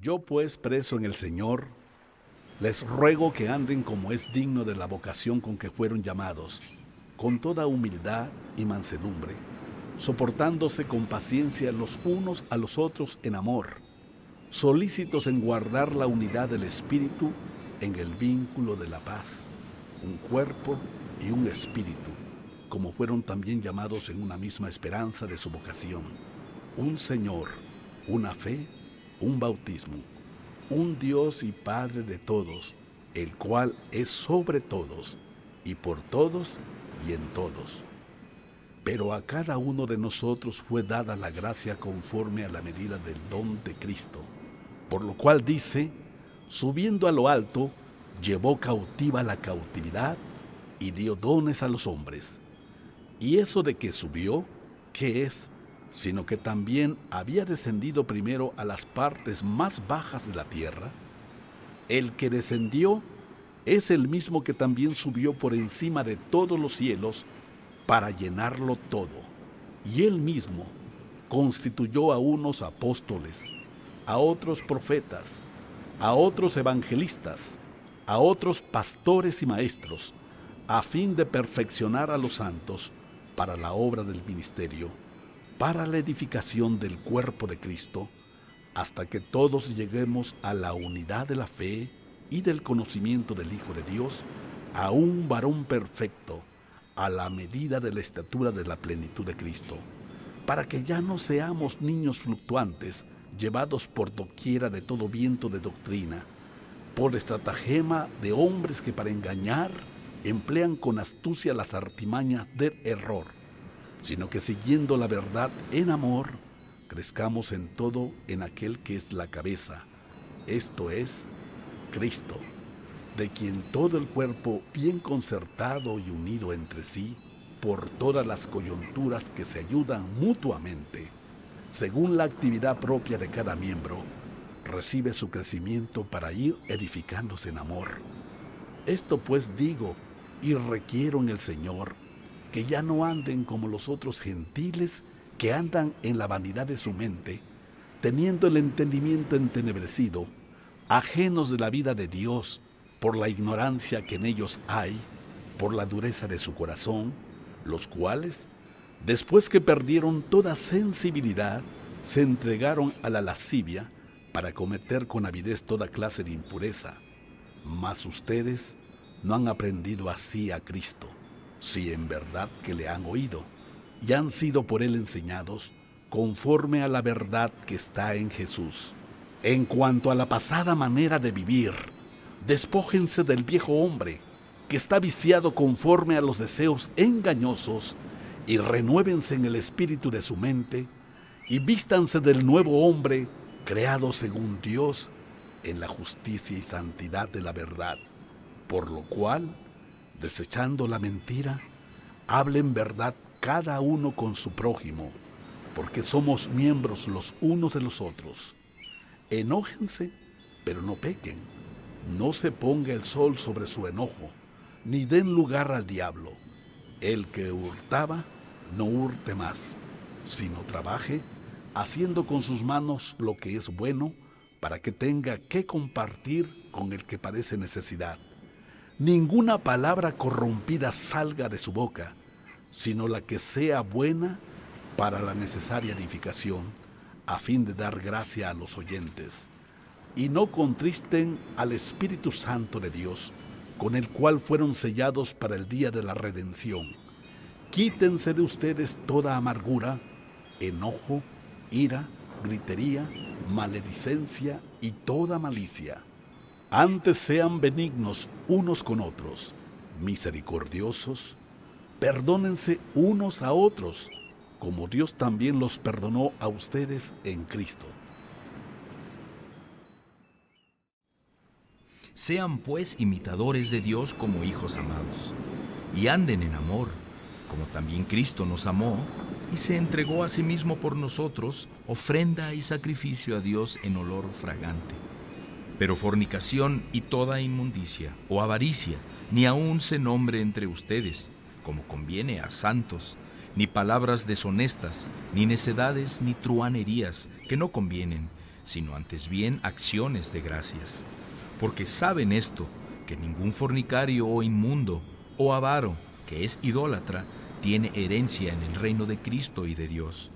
Yo pues, preso en el Señor, les ruego que anden como es digno de la vocación con que fueron llamados, con toda humildad y mansedumbre, soportándose con paciencia los unos a los otros en amor, solícitos en guardar la unidad del Espíritu en el vínculo de la paz, un cuerpo y un espíritu, como fueron también llamados en una misma esperanza de su vocación, un Señor, una fe, un bautismo, un Dios y Padre de todos, el cual es sobre todos, y por todos, y en todos. Pero a cada uno de nosotros fue dada la gracia conforme a la medida del don de Cristo, por lo cual dice, subiendo a lo alto, llevó cautiva la cautividad y dio dones a los hombres. Y eso de que subió, ¿qué es? Sino que también había descendido primero a las partes más bajas de la tierra. El que descendió es el mismo que también subió por encima de todos los cielos para llenarlo todo. Y él mismo constituyó a unos apóstoles, a otros profetas, a otros evangelistas, a otros pastores y maestros, a fin de perfeccionar a los santos para la obra del ministerio, para la edificación del cuerpo de Cristo, hasta que todos lleguemos a la unidad de la fe y del conocimiento del Hijo de Dios, a un varón perfecto, a la medida de la estatura de la plenitud de Cristo, para que ya no seamos niños fluctuantes, llevados por doquiera de todo viento de doctrina, por estratagema de hombres que para engañar emplean con astucia las artimañas del error, sino que siguiendo la verdad en amor, crezcamos en todo en aquel que es la cabeza, esto es, Cristo, de quien todo el cuerpo, bien concertado y unido entre sí, por todas las coyunturas que se ayudan mutuamente, según la actividad propia de cada miembro, recibe su crecimiento para ir edificándose en amor. Esto pues digo y requiero en el Señor, que ya no anden como los otros gentiles que andan en la vanidad de su mente, teniendo el entendimiento entenebrecido, ajenos de la vida de Dios, por la ignorancia que en ellos hay, por la dureza de su corazón, los cuales, después que perdieron toda sensibilidad, se entregaron a la lascivia para cometer con avidez toda clase de impureza. Mas ustedes no han aprendido así a Cristo, si en verdad que le han oído, y han sido por él enseñados, conforme a la verdad que está en Jesús. En cuanto a la pasada manera de vivir, despójense del viejo hombre, que está viciado conforme a los deseos engañosos, y renuévense en el espíritu de su mente, y vístanse del nuevo hombre, creado según Dios, en la justicia y santidad de la verdad. Por lo cual, desechando la mentira, hablen verdad cada uno con su prójimo, porque somos miembros los unos de los otros. Enójense, pero no pequen. No se ponga el sol sobre su enojo, ni den lugar al diablo. El que hurtaba, no hurte más, sino trabaje, haciendo con sus manos lo que es bueno, para que tenga que compartir con el que padece necesidad. Ninguna palabra corrompida salga de su boca, sino la que sea buena para la necesaria edificación, a fin de dar gracia a los oyentes. Y no contristen al Espíritu Santo de Dios, con el cual fueron sellados para el día de la redención. Quítense de ustedes toda amargura, enojo, ira, gritería, maledicencia y toda malicia. Antes sean benignos unos con otros, misericordiosos, perdónense unos a otros, como Dios también los perdonó a ustedes en Cristo. Sean pues imitadores de Dios como hijos amados, y anden en amor, como también Cristo nos amó y se entregó a sí mismo por nosotros, ofrenda y sacrificio a Dios en olor fragante. Pero fornicación y toda inmundicia o avaricia ni aun se nombre entre ustedes, como conviene a santos, ni palabras deshonestas, ni necedades, ni truhanerías que no convienen, sino antes bien acciones de gracias. Porque saben esto, que ningún fornicario o inmundo o avaro, que es idólatra, tiene herencia en el reino de Cristo y de Dios.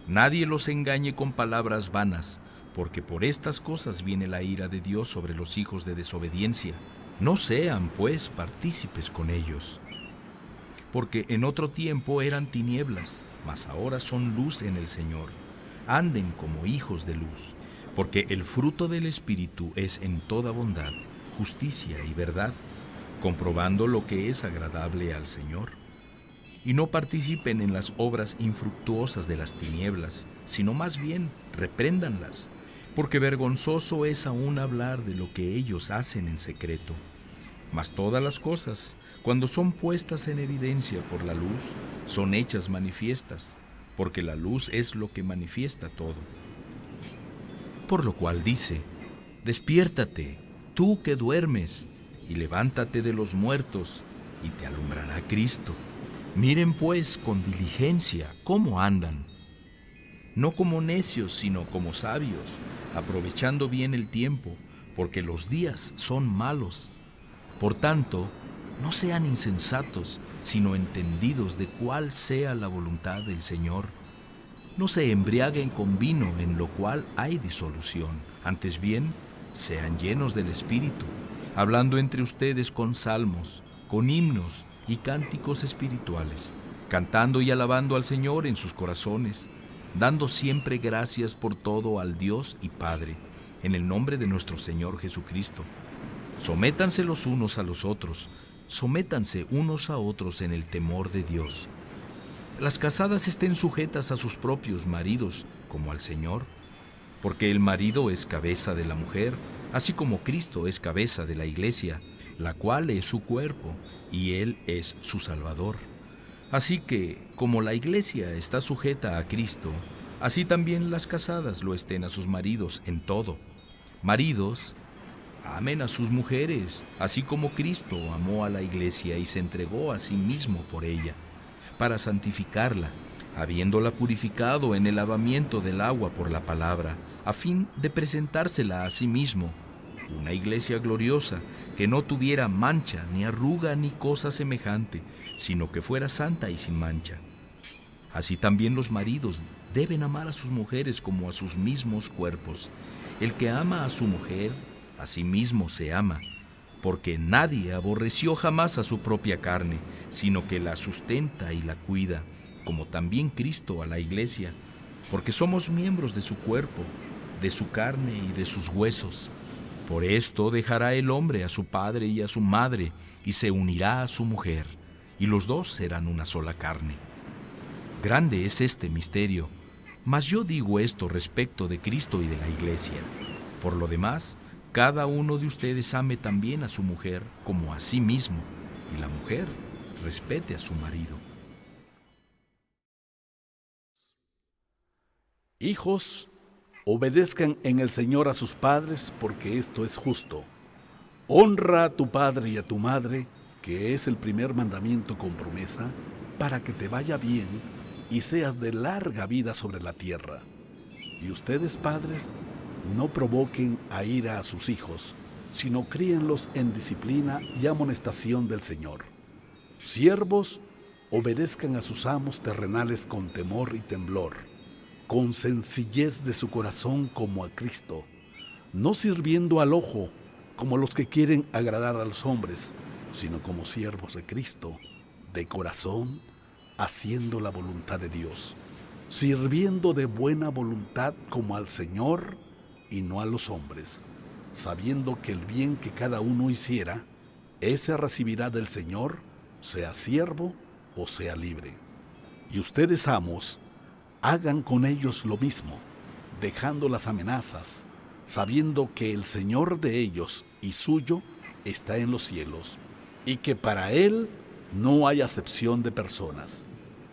Nadie los engañe con palabras vanas, porque por estas cosas viene la ira de Dios sobre los hijos de desobediencia. No sean, pues, partícipes con ellos. Porque en otro tiempo eran tinieblas, mas ahora son luz en el Señor. Anden como hijos de luz, porque el fruto del Espíritu es en toda bondad, justicia y verdad, comprobando lo que es agradable al Señor. Y no participen en las obras infructuosas de las tinieblas, sino más bien repréndanlas, porque vergonzoso es aún hablar de lo que ellos hacen en secreto. Mas todas las cosas, cuando son puestas en evidencia por la luz, son hechas manifiestas, porque la luz es lo que manifiesta todo. Por lo cual dice: despiértate, tú que duermes, y levántate de los muertos, y te alumbrará Cristo. Miren pues con diligencia cómo andan, no como necios, sino como sabios, aprovechando bien el tiempo, porque los días son malos. Por tanto, no sean insensatos, sino entendidos de cuál sea la voluntad del Señor. No se embriaguen con vino, en lo cual hay disolución. Antes bien, sean llenos del Espíritu, hablando entre ustedes con salmos, con himnos y cánticos espirituales, cantando y alabando al Señor en sus corazones, dando siempre gracias por todo al Dios y Padre, en el nombre de nuestro Señor Jesucristo. Sométanse los unos a los otros, sométanse unos a otros en el temor de Dios. Las casadas estén sujetas a sus propios maridos, como al Señor, porque el marido es cabeza de la mujer, así como Cristo es cabeza de la iglesia, la cual es su cuerpo, y Él es su Salvador. Así que, como la iglesia está sujeta a Cristo, así también las casadas lo estén a sus maridos en todo. Maridos, amen a sus mujeres, así como Cristo amó a la iglesia y se entregó a sí mismo por ella, para santificarla, habiéndola purificado en el lavamiento del agua por la palabra, a fin de presentársela a sí mismo, una iglesia gloriosa, que no tuviera mancha, ni arruga, ni cosa semejante, sino que fuera santa y sin mancha. Así también los maridos deben amar a sus mujeres como a sus mismos cuerpos. El que ama a su mujer, a sí mismo se ama, porque nadie aborreció jamás a su propia carne, sino que la sustenta y la cuida, como también Cristo a la iglesia, porque somos miembros de su cuerpo, de su carne y de sus huesos. Por esto dejará el hombre a su padre y a su madre, y se unirá a su mujer, y los dos serán una sola carne. Grande es este misterio, mas yo digo esto respecto de Cristo y de la iglesia. Por lo demás, cada uno de ustedes ame también a su mujer como a sí mismo, y la mujer respete a su marido. Hijos, obedezcan en el Señor a sus padres, porque esto es justo. Honra a tu padre y a tu madre, que es el primer mandamiento con promesa, para que te vaya bien y seas de larga vida sobre la tierra. Y ustedes, padres, no provoquen a ira a sus hijos, sino críenlos en disciplina y amonestación del Señor. Siervos, obedezcan a sus amos terrenales con temor y temblor, con sencillez de su corazón como a Cristo, no sirviendo al ojo como los que quieren agradar a los hombres, sino como siervos de Cristo, de corazón, haciendo la voluntad de Dios, sirviendo de buena voluntad como al Señor y no a los hombres, sabiendo que el bien que cada uno hiciera, ese recibirá del Señor, sea siervo o sea libre. Y ustedes, amos, hagan con ellos lo mismo, dejando las amenazas, sabiendo que el Señor de ellos y suyo está en los cielos, y que para Él no hay acepción de personas.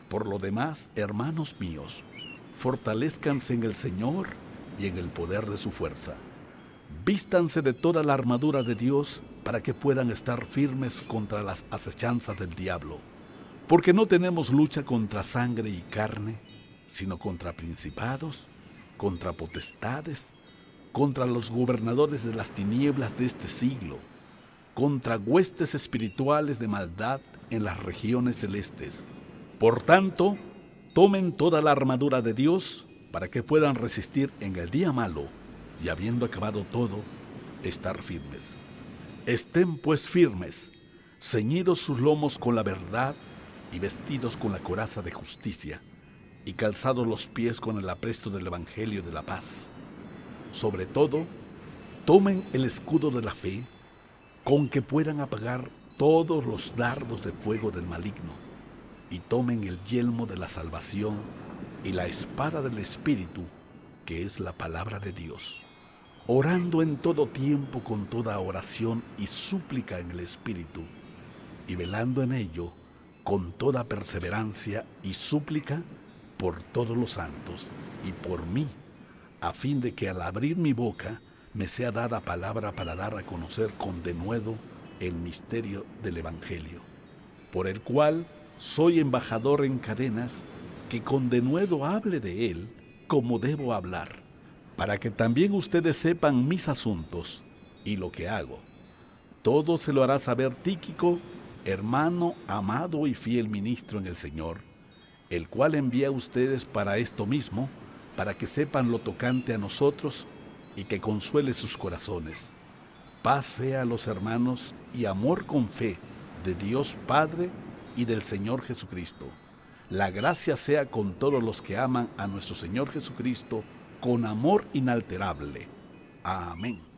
Por lo demás, hermanos míos, fortalezcanse en el Señor y en el poder de su fuerza. Vístanse de toda la armadura de Dios para que puedan estar firmes contra las acechanzas del diablo, porque no tenemos lucha contra sangre y carne, sino contra principados, contra potestades, contra los gobernadores de las tinieblas de este siglo, contra huestes espirituales de maldad en las regiones celestes. Por tanto, tomen toda la armadura de Dios para que puedan resistir en el día malo y, habiendo acabado todo, estar firmes. Estén pues firmes, ceñidos sus lomos con la verdad y vestidos con la coraza de justicia, y calzados los pies con el apresto del Evangelio de la paz. Sobre todo, tomen el escudo de la fe, con que puedan apagar todos los dardos de fuego del maligno, y tomen el yelmo de la salvación y la espada del Espíritu, que es la palabra de Dios, orando en todo tiempo con toda oración y súplica en el Espíritu, y velando en ello con toda perseverancia y súplica por todos los santos y por mí, a fin de que al abrir mi boca me sea dada palabra para dar a conocer con denuedo el misterio del Evangelio, por el cual soy embajador en cadenas, que con denuedo hable de él como debo hablar, para que también ustedes sepan mis asuntos y lo que hago. Todo se lo hará saber Tíquico, hermano amado y fiel ministro en el Señor, el cual envía a ustedes para esto mismo, para que sepan lo tocante a nosotros y que consuele sus corazones. Paz sea a los hermanos y amor con fe de Dios Padre y del Señor Jesucristo. La gracia sea con todos los que aman a nuestro Señor Jesucristo con amor inalterable. Amén.